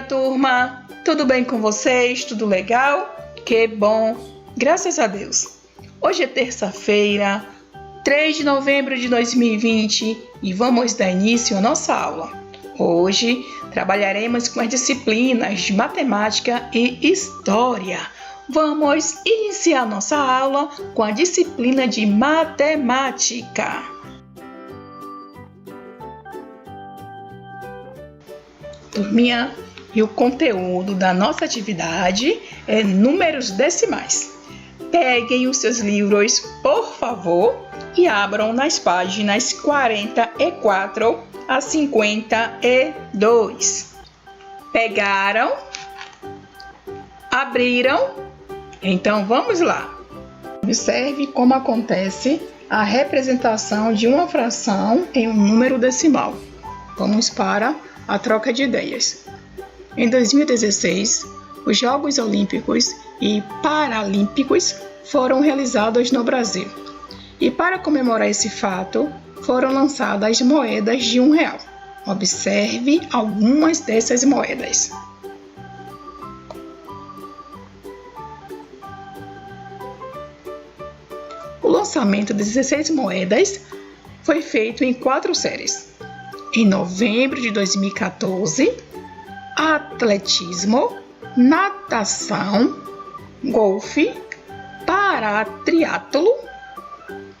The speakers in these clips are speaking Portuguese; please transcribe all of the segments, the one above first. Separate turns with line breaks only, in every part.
turma! Tudo bem com vocês? Tudo legal? Que bom! Graças a Deus! Hoje é terça-feira, 3 de novembro de 2020 e vamos dar início à nossa aula. Hoje trabalharemos com as disciplinas de matemática e história. Vamos iniciar nossa aula com a disciplina de matemática. Turminha, e o conteúdo da nossa atividade é números decimais. Peguem os seus livros, por favor, e abram nas páginas 44 a 52. Pegaram? Abriram? Então vamos lá. Observe como acontece a representação de uma fração em um número decimal. Vamos para a troca de ideias. Em 2016, os Jogos Olímpicos e Paralímpicos foram realizados no Brasil. E para comemorar esse fato, foram lançadas moedas de R$1. Observe algumas dessas moedas. O lançamento de 16 moedas foi feito em 4 séries. Em novembro de 2014, atletismo, natação, golfe, paratriatlo.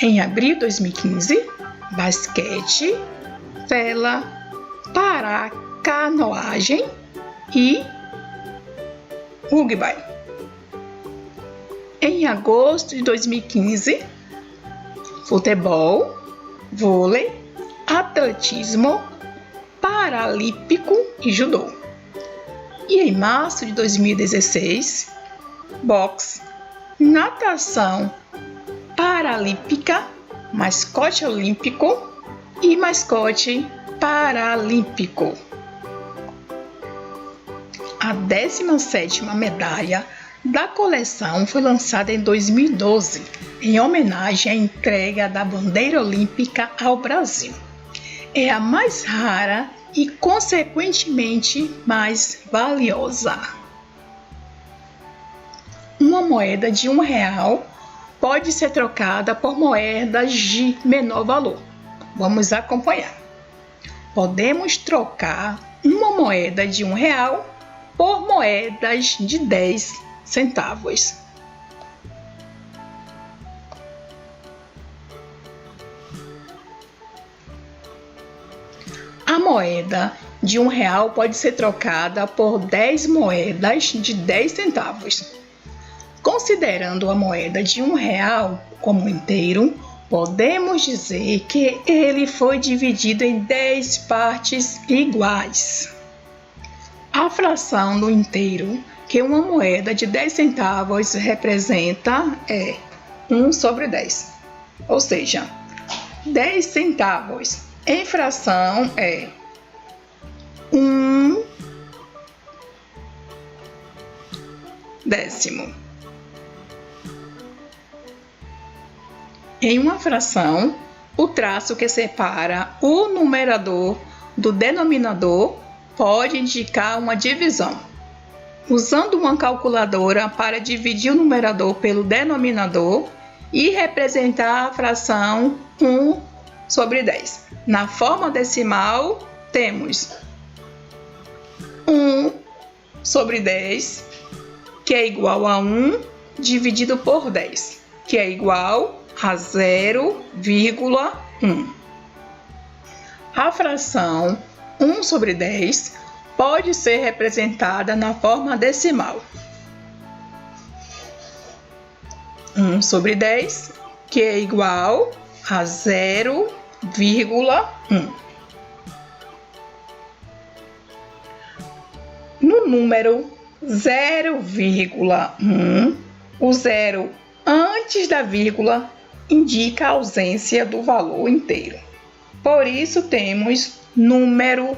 Em abril de 2015, basquete, vela, paracanoagem e rugby. Em agosto de 2015, futebol, vôlei, atletismo, paralímpico e judô. E em março de 2016, boxe, natação paralímpica, mascote olímpico e mascote paralímpico. A 17ª medalha da coleção foi lançada em 2012, em homenagem à entrega da bandeira olímpica ao Brasil. É a mais rara e, consequentemente, mais valiosa. Uma moeda de R$1 pode ser trocada por moedas de menor valor. Vamos acompanhar. Podemos trocar uma moeda de R$1 por moedas de 10 centavos. A moeda de R$1 pode ser trocada por 10 moedas de 10 centavos. Considerando a moeda de R$1 como inteiro, podemos dizer que ele foi dividido em 10 partes iguais. A fração do inteiro que uma moeda de 10 centavos representa é 1/10. Ou seja, 10 centavos em fração é 1/10. Em uma fração, o traço que separa o numerador do denominador pode indicar uma divisão. Usando uma calculadora para dividir o numerador pelo denominador e representar a fração 1/10. Na forma decimal, temos 1/10, que é igual a 1 dividido por 10, que é igual a 0,1. A fração 1/10 pode ser representada na forma decimal. 1/10, que é igual a 0,1. No número 0,1, o zero antes da vírgula indica a ausência do valor inteiro. Por isso temos número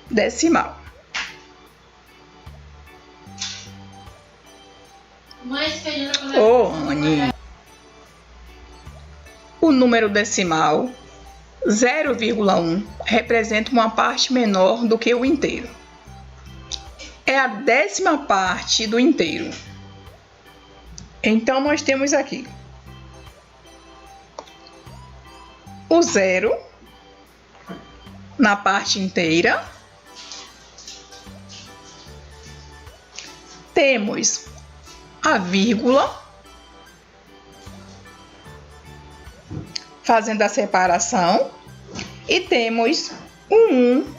decimal. Anny. O número decimal 0,1 representa uma parte menor do que o inteiro. é a 10ª parte do inteiro. Então, nós temos aqui o 0 na parte inteira. Temos a vírgula, fazendo a separação. E temos o 1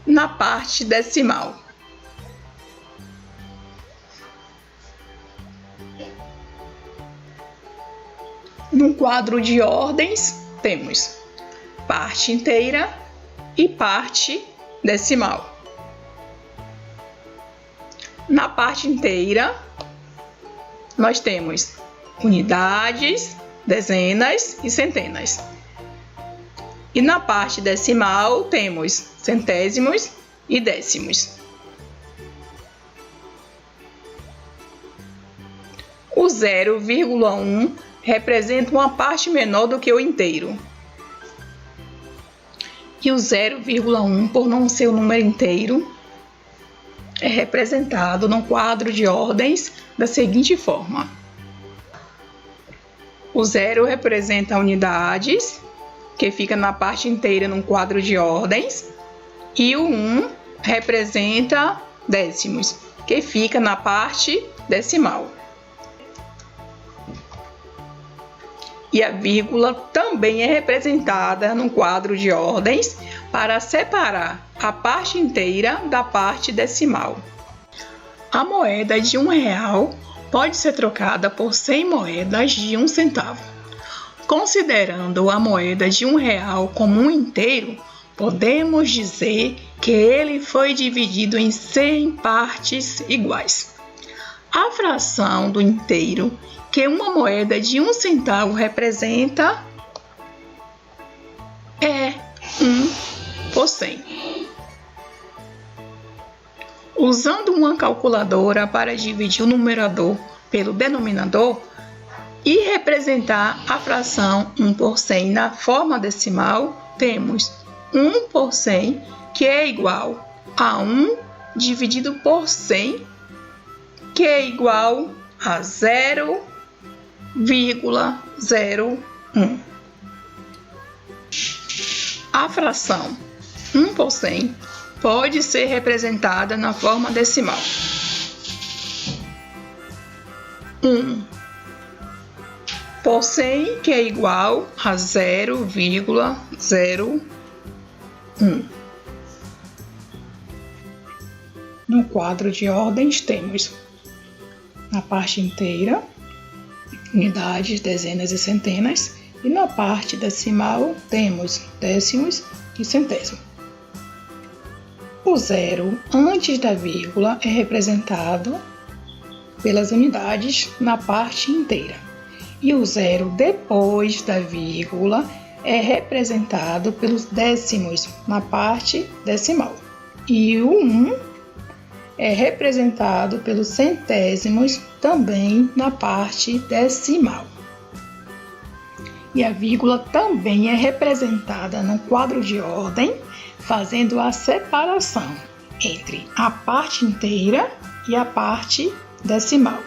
na parte decimal. No quadro de ordens, temos parte inteira e parte decimal. Na parte inteira, nós temos unidades, dezenas e centenas. E na parte decimal, temos centésimos e décimos. O 0,1 representa uma parte menor do que o inteiro. E o 0,1, por não ser o número inteiro, é representado no quadro de ordens da seguinte forma. O 0 representa unidades, que fica na parte inteira no quadro de ordens. E o 1 representa décimos, que fica na parte decimal. E a vírgula também é representada no quadro de ordens para separar a parte inteira da parte decimal. A moeda de R$1 pode ser trocada por 100 moedas de 1 centavo. Considerando a moeda de R$1 como um inteiro, podemos dizer que ele foi dividido em 100 partes iguais. A fração do inteiro que uma moeda de 1 centavo representa é 1 por 100. Usando uma calculadora para dividir o numerador pelo denominador e representar a fração 1 por 100 na forma decimal, temos 1 por 100, que é igual a 1 dividido por 100, que é igual a 0,01. A fração 1 por 100 pode ser representada na forma decimal. 1 por 100, que é igual a 0,01. No quadro de ordens temos na parte inteira unidades, dezenas e centenas, e na parte decimal temos décimos e centésimos. O 0 antes da vírgula é representado pelas unidades na parte inteira, e o 0 depois da vírgula é representado pelos décimos na parte decimal, e o 1 é representado pelos centésimos também na parte decimal. E a vírgula também é representada no quadro de ordem, fazendo a separação entre a parte inteira e a parte decimal.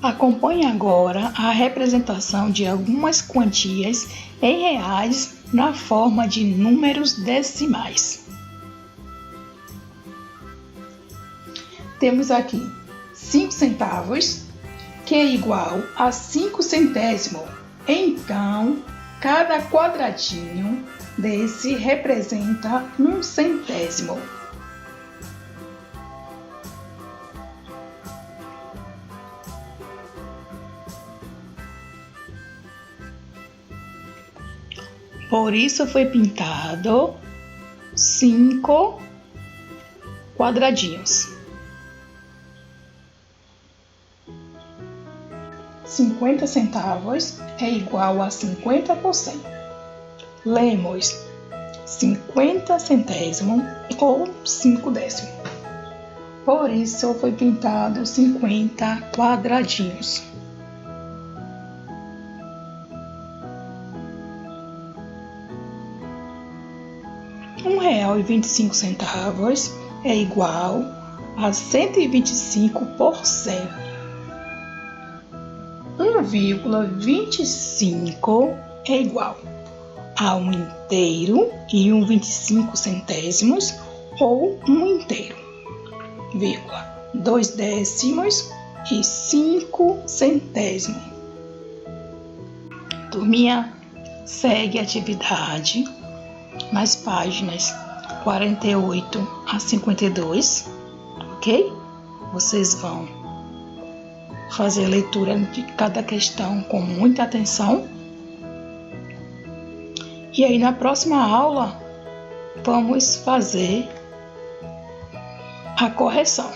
Acompanhe agora a representação de algumas quantias em reais na forma de números decimais. Temos aqui 5 centavos, que é igual a 5 centésimos. Então, cada quadradinho desse representa 1 centésimo. Por isso foi pintado 5 quadradinhos. 50 centavos é igual a 50 por 100. Lemos 50 centésimos ou 5 décimos. Por isso foi pintado 50 quadradinhos. R$ 1,25 é igual a 125%. 1,25 é igual a 1 inteiro e 1,25 centésimos ou 1 inteiro, 2 décimos e 5 centésimos. Turminha, segue a atividade nas páginas 48 a 52, ok? Vocês vão fazer a leitura de cada questão com muita atenção. E aí na próxima aula vamos fazer a correção.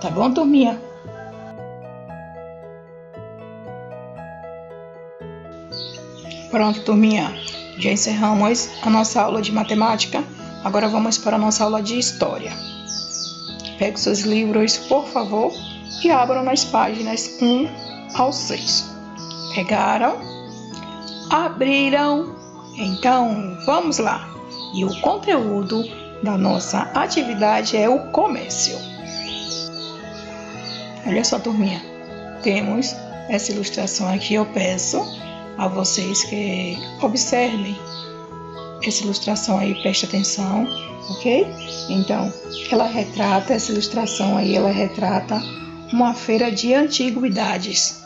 Tá bom, turminha? Pronto, turminha. Já encerramos a nossa aula de matemática. Agora vamos para a nossa aula de história. Pegue seus livros, por favor, e abram nas páginas 1 ao 6. Pegaram? Abriram? Então, vamos lá. E o conteúdo da nossa atividade é o comércio. Olha só, turminha. Temos essa ilustração aqui. Eu peço a vocês que observem essa ilustração aí, preste atenção, ok? Então, essa ilustração aí, ela retrata uma feira de antiguidades.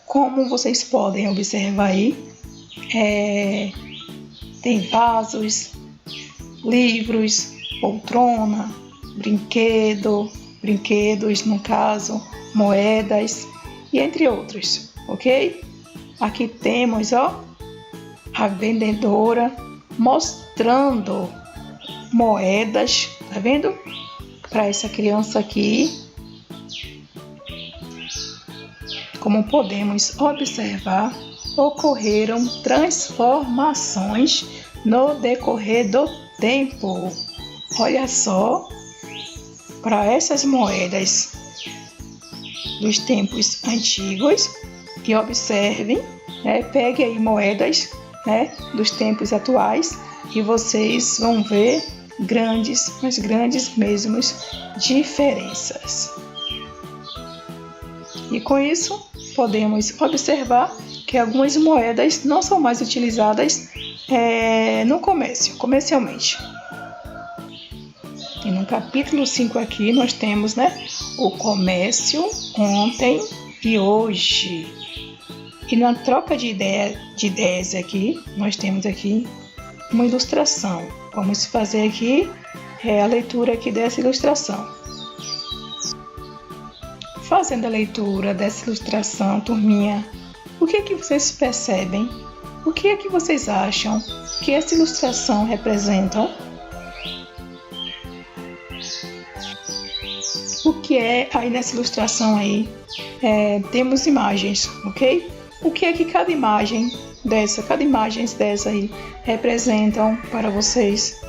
Como vocês podem observar aí, tem vasos, livros, poltrona, brinquedos no caso, moedas e entre outros, ok? Aqui temos, ó, a vendedora mostrando moedas, tá vendo? Para essa criança aqui. Como podemos observar, ocorreram transformações no decorrer do tempo. Olha só, para essas moedas dos tempos antigos, e observem, pegue aí moedas, dos tempos atuais e vocês vão ver grandes mesmo diferenças. E com isso, podemos observar que algumas moedas não são mais utilizadas no comércio, comercialmente. E no capítulo 5 aqui nós temos, o comércio ontem e hoje. E na troca de ideias aqui, nós temos aqui uma ilustração. Vamos fazer aqui a leitura aqui dessa ilustração. Fazendo a leitura dessa ilustração, turminha, o que é que vocês percebem? O que é que vocês acham que essa ilustração representa? O que é aí nessa ilustração aí? Temos imagens, ok? O que é que cada imagem dessa aí representam para vocês?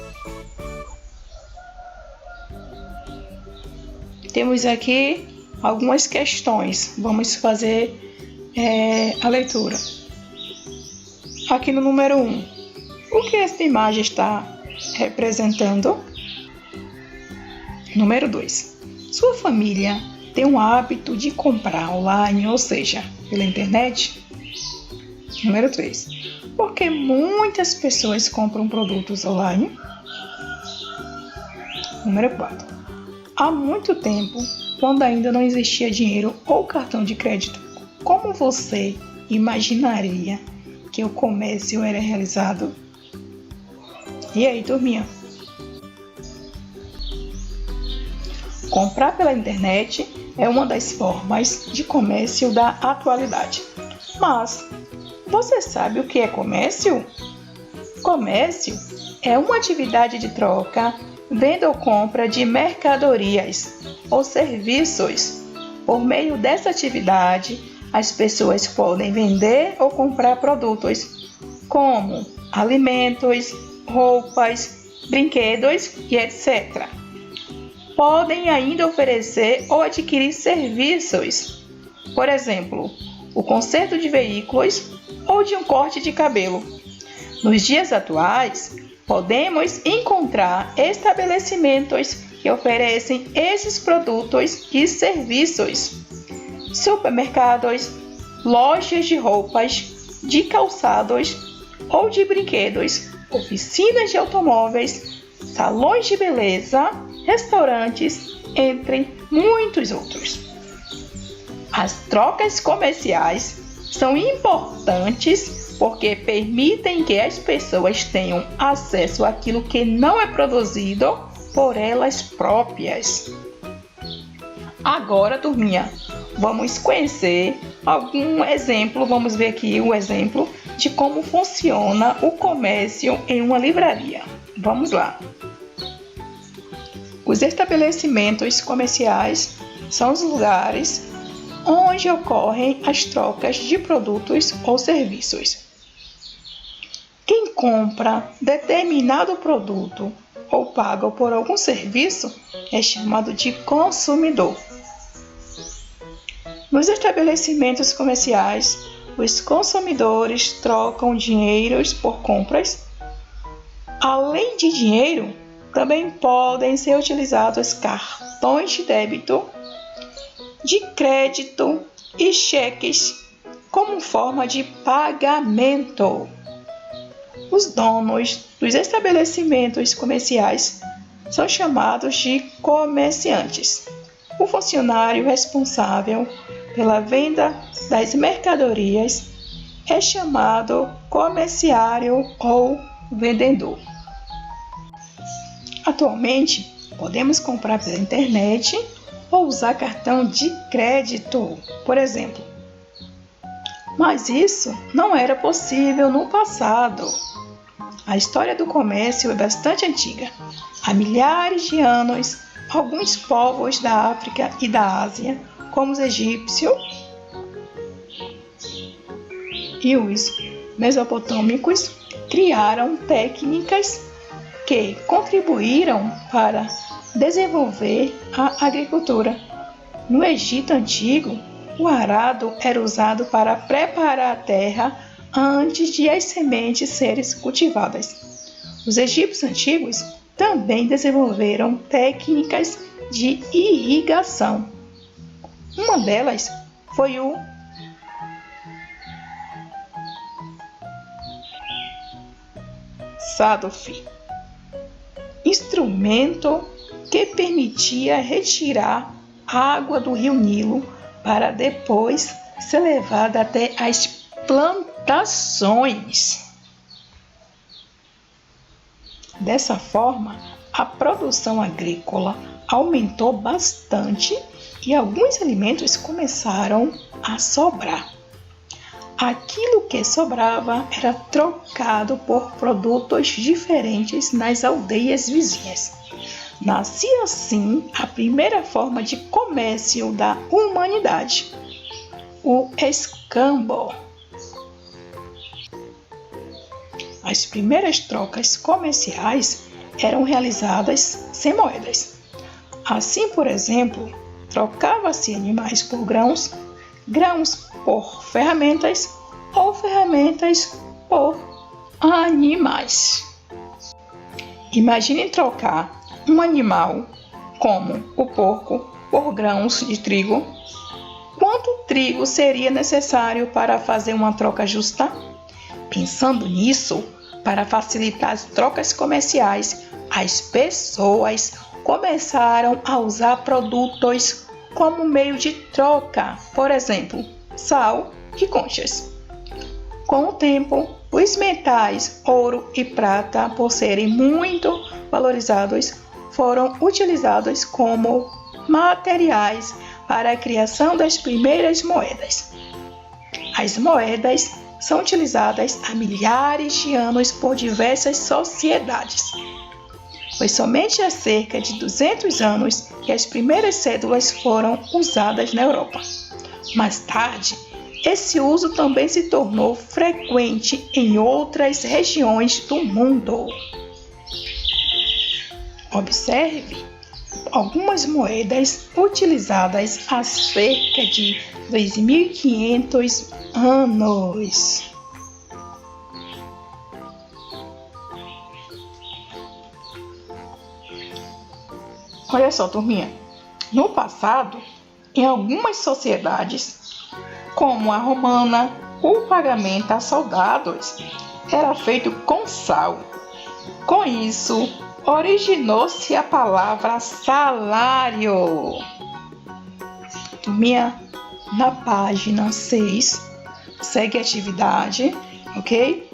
Temos aqui algumas questões. Vamos fazer a leitura. Aqui no número 1. O que esta imagem está representando? Número 2. Sua família tem um hábito de comprar online, ou seja, pela internet? Número 3. Por que muitas pessoas compram produtos online? Número 4. Há muito tempo, quando ainda não existia dinheiro ou cartão de crédito, como você imaginaria que o comércio era realizado? E aí, turminha? Comprar pela internet é uma das formas de comércio da atualidade. Mas você sabe o que é comércio? Comércio é uma atividade de troca, venda ou compra de mercadorias ou serviços. Por meio dessa atividade, as pessoas podem vender ou comprar produtos como alimentos, roupas, brinquedos e etc. Podem ainda oferecer ou adquirir serviços, por exemplo, o conserto de veículos ou de um corte de cabelo. Nos dias atuais, podemos encontrar estabelecimentos que oferecem esses produtos e serviços. Supermercados, lojas de roupas, de calçados ou de brinquedos, oficinas de automóveis, salões de beleza, restaurantes, entre muitos outros. As trocas comerciais são importantes porque permitem que as pessoas tenham acesso àquilo que não é produzido por elas próprias. Agora, turminha, vamos conhecer algum exemplo, vamos ver aqui o exemplo de como funciona o comércio em uma livraria. Vamos lá. Os estabelecimentos comerciais são os lugares onde ocorrem as trocas de produtos ou serviços. Quem compra determinado produto ou paga por algum serviço é chamado de consumidor. Nos estabelecimentos comerciais, os consumidores trocam dinheiros por compras. Além de dinheiro, também podem ser utilizados cartões de débito, de crédito e cheques como forma de pagamento. Os donos dos estabelecimentos comerciais são chamados de comerciantes. O funcionário responsável pela venda das mercadorias é chamado comerciário ou vendedor. Atualmente, podemos comprar pela internet ou usar cartão de crédito, por exemplo. Mas isso não era possível no passado. A história do comércio é bastante antiga. Há milhares de anos, alguns povos da África e da Ásia, como os egípcios e os mesopotâmicos, criaram técnicas que contribuíram para desenvolver a agricultura. No Egito Antigo, o arado era usado para preparar a terra antes de as sementes serem cultivadas. Os egípcios antigos também desenvolveram técnicas de irrigação. Uma delas foi o Saduf, instrumento que permitia retirar água do rio Nilo para depois ser levada até as plantações. Dessa forma, a produção agrícola aumentou bastante e alguns alimentos começaram a sobrar. Aquilo que sobrava era trocado por produtos diferentes nas aldeias vizinhas. Nascia assim a primeira forma de comércio da humanidade, o escambo. As primeiras trocas comerciais eram realizadas sem moedas. Assim, por exemplo, trocava-se animais por grãos, grãos por ferramentas ou ferramentas por animais. Imagine trocar um animal como o porco por grãos de trigo. Quanto trigo seria necessário para fazer uma troca justa? Pensando nisso, para facilitar as trocas comerciais, as pessoas começaram a usar produtos como meio de troca, por exemplo, sal e conchas. Com o tempo, os metais ouro e prata, por serem muito valorizados, foram utilizados como materiais para a criação das primeiras moedas. As moedas são utilizadas há milhares de anos por diversas sociedades. Foi somente há cerca de 200 anos que as primeiras cédulas foram usadas na Europa. Mais tarde, esse uso também se tornou frequente em outras regiões do mundo. Observe algumas moedas utilizadas há cerca de 2.500 anos. Olha só, turminha. No passado, em algumas sociedades, como a romana, o pagamento a soldados era feito com sal. Com isso, originou-se a palavra salário. Turminha, na página 6, segue a atividade, ok?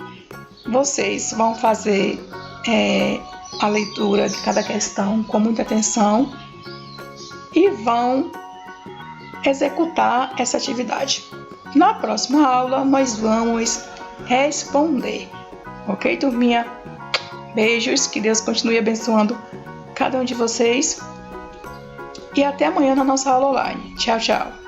Vocês vão fazer a leitura de cada questão com muita atenção e vão executar essa atividade. Na próxima aula, nós vamos responder. Ok, turminha? Beijos, que Deus continue abençoando cada um de vocês. E até amanhã na nossa aula online. Tchau, tchau.